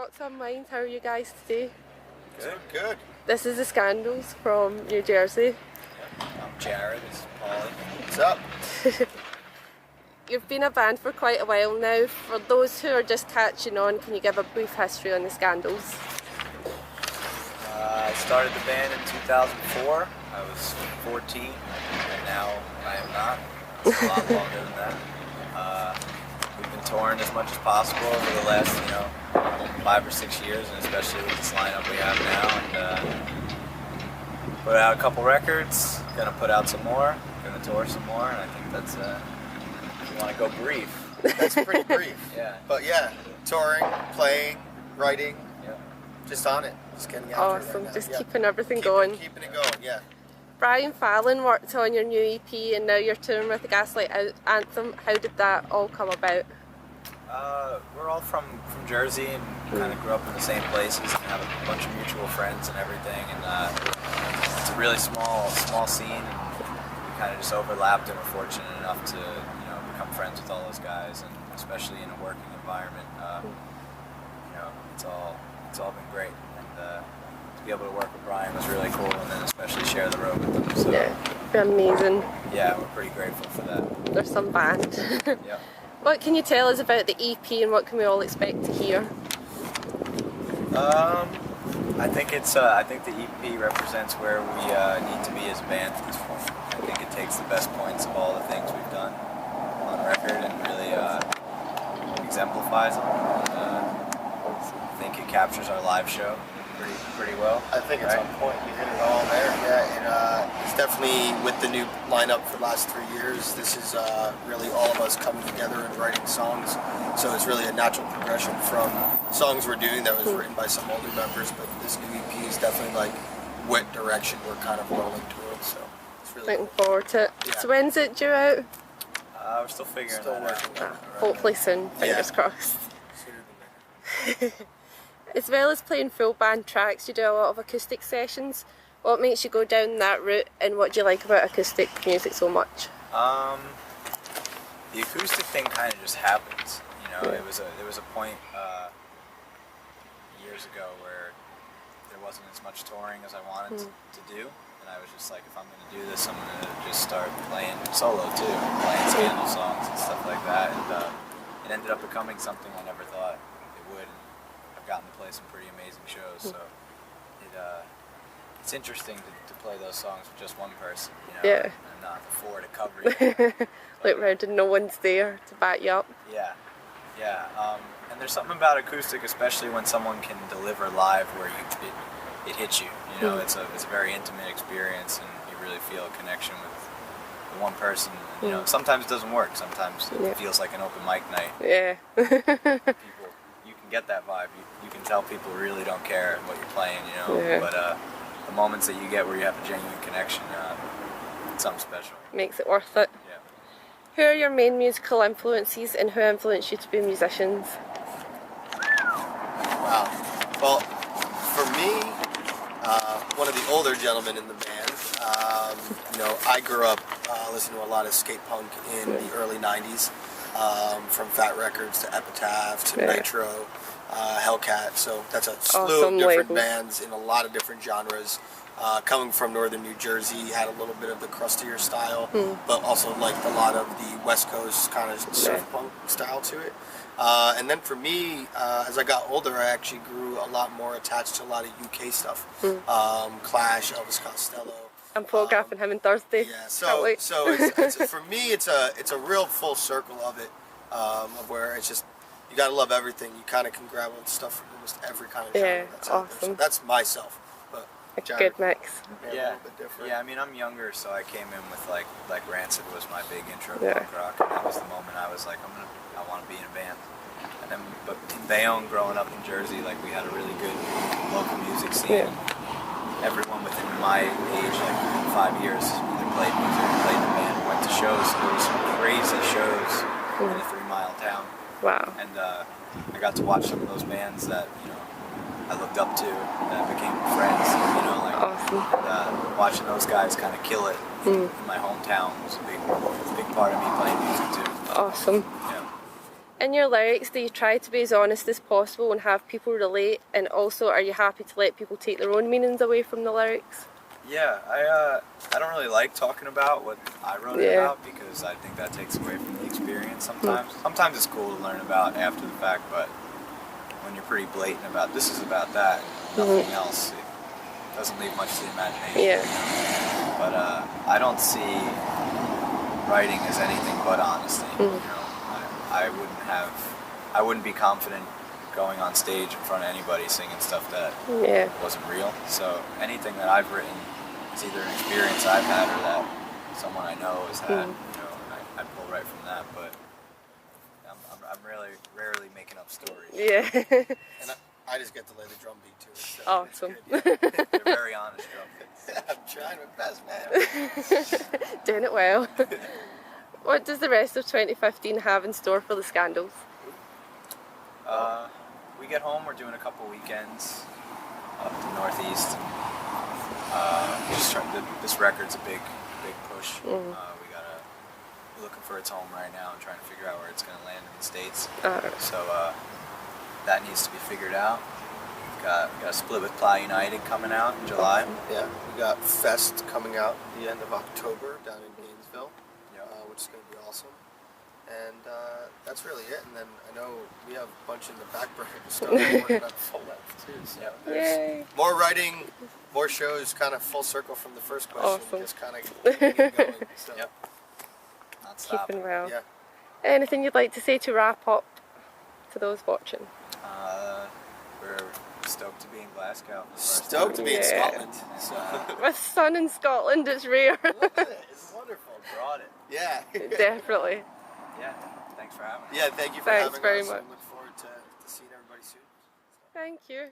Scots Unwinds, how are you guys today? Good, good. This is the Scandals from New Jersey. I'm Jared, this is Polly. What's up? You've been a band for quite a while now. For those who are just catching on, can you give a brief history on the Scandals? I started the band in 2004. I was 14, and now I am not. It's a lot longer than that. We've been touring as much as possible over the last, 5 or 6 years, and especially with this lineup we have now. And put out a couple records. Gonna put out some more. Gonna tour some more, and I think that's. If you want to go brief. That's pretty brief. Yeah. But yeah, touring, playing, writing, Yeah. just on it. Just getting after it Awesome, right now. just Yeah. keeping everything going. Keeping it going, yeah. Brian Fallon worked on your new EP and now you're touring with the Gaslight Anthem. How did that all come about? We're all from Jersey and kind of grew up in the same places and have a bunch of mutual friends and everything. And it's a really small scene, and we kind of just overlapped and were fortunate enough to become friends with all those guys, and especially in a working environment. It's all been great, and to be able to work with Brian was really cool, and then especially share the road with him. So Yeah, amazing. yeah, we're pretty grateful for that. There's some band. Yeah. What can you tell us about the EP and what can we all expect to hear? I think the EP represents where we need to be as a band at this point. I think it takes the best points of all the things we've done on record and really exemplifies them. I think it captures our live show pretty well. I think it's right? on point. You hit it all there. Yeah, it's definitely with the new lineup for the last 3 years. This is really all of us coming together and writing songs. So it's really a natural progression from songs we're doing that was written by some older members. But this new EP is definitely like what direction we're kind of rolling towards. So it's really Looking forward to it. Yeah. So when's it due out? We're still figuring Still that working out. on it. Hopefully soon, fingers Yeah. crossed. Sooner than later. As well as playing full band tracks, you do a lot of acoustic sessions. What makes you go down that route and what do you like about acoustic music so much? The acoustic thing kind of just happens. There was a point years ago where there wasn't as much touring as I wanted to do, and I was just like, if I'm going to do this, I'm going to just start playing solo too, playing Scandal songs and stuff like that, and it ended up becoming something I never thought it would. And I've gotten to play some pretty amazing shows, so it's interesting to play those songs with just one person, Yeah. and not four to cover you. Look round and no one's there to back you up. Yeah. And there's something about acoustic, especially when someone can deliver live, where it hits you. It's a very intimate experience, and you really feel a connection with the one person. Sometimes it doesn't work. Sometimes it feels like an open mic night. Yeah. People, you can get that vibe. You can tell people really don't care what you're playing. Yeah. But the moments that you get where you have a genuine connection, it's something special. Makes it worth it. Yeah. Who are your main musical influences and who influenced you to be musicians? Wow. Well, for me, one of the older gentlemen in the band, I grew up listening to a lot of skate punk in the early 90s, from Fat Records to Epitaph to Nitro, Hellcat. So that's a slew Awesome of different labels. bands in a lot of different genres. Coming from northern New Jersey, had a little bit of the crustier style, but also liked a lot of the West Coast kind of surf punk style to it. And then for me, as I got older, I actually grew a lot more attached to a lot of UK stuff. Clash, Elvis Costello. I'm photographing him on Thursday. Yeah, Can't wait. so it's for me, it's a real full circle of it, of where it's just you gotta love everything. You kind of can grab stuff from almost every kind of genre that's out there. So awesome. that's myself. But A Jared, good mix. a little bit different. Yeah, I mean, I'm younger, so I came in with like Rancid was my big intro to Yeah. punk rock, and that was the moment I was like, I want to be in a band. And then, but in Bayonne, growing up in Jersey, like we had a really good local music scene. Yeah. Everyone within my age, like within 5 years, either played music, or played in a band, or went to shows. So there was some crazy shows in a 3-mile town, Wow. and I got to watch some of those bands that I looked up to, that became friends. Awesome. And watching those guys kind of kill it in my hometown was a big part of me playing music too. Awesome. Yeah. In your lyrics, do you try to be as honest as possible and have people relate? And also, are you happy to let people take their own meanings away from the lyrics? Yeah, I don't really like talking about what I wrote it about because I think that takes away from the experience sometimes. Sometimes it's cool to learn about after the fact, but when you're pretty blatant about this is about that, nothing else, it doesn't leave much to the imagination. Yeah. But I don't see writing as anything but honesty. You know, I wouldn't be confident going on stage in front of anybody singing stuff that wasn't real. So anything that I've written is either an experience I've had or that someone I know has had. You know, and I pull right from that. But I'm really rarely making up stories. Yeah. And I just get to lay the drum beat to it. So Awesome. They're very honest drum beats. I'm trying my best, man. Doing it well. What does the rest of 2015 have in store for the Scandals? We get home, we're doing a couple weekends up the Northeast. This record's a big push. We're looking for its home right now and trying to figure out where it's going to land in the States. So that needs to be figured out. We got a split with Plow United coming out in July. Yeah, we got Fest coming out the end of October down in Gainesville, which is going to be awesome. And that's really it. And then I know we have a bunch in the back burner to start working on full length too. So there's more writing, more shows, kind of full circle from the first question. Awesome. Just kind of keeping it going. So. Not stopping. Keeping well. Yeah. Anything you'd like to say to wrap up to those watching? We're stoked to be in Glasgow. Stoked to be in Scotland. So. With sun in Scotland, it's rare. Look at it. It's wonderful. Brought it. Yeah. Definitely. Yeah. Thanks for having me. Yeah, thank you for Thanks having very us. much. And look forward to seeing everybody soon. Thank you.